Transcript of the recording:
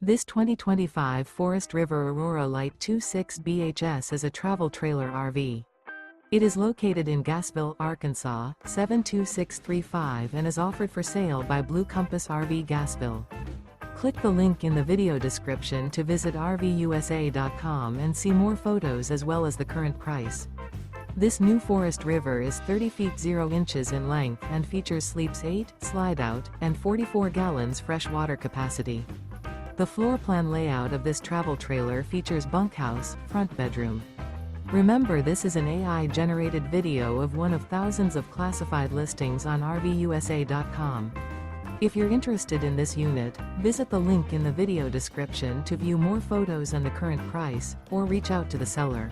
This 2025 Forest River Aurora Light 26 BHS is a travel trailer RV. It is located in Gassville, Arkansas, 72635 and is offered for sale by Blue Compass RV Gassville. Click the link in the video description to visit RVUSA.com and see more photos as well as the current price. This new Forest River is 30 feet 0 inches in length and features sleeps 8, slide-out, and 44 gallons fresh water capacity. The floor plan layout of this travel trailer features bunkhouse, front bedroom. Remember, this is an AI-generated video of one of thousands of classified listings on RVUSA.com. If you're interested in this unit, visit the link in the video description to view more photos and the current price, or reach out to the seller.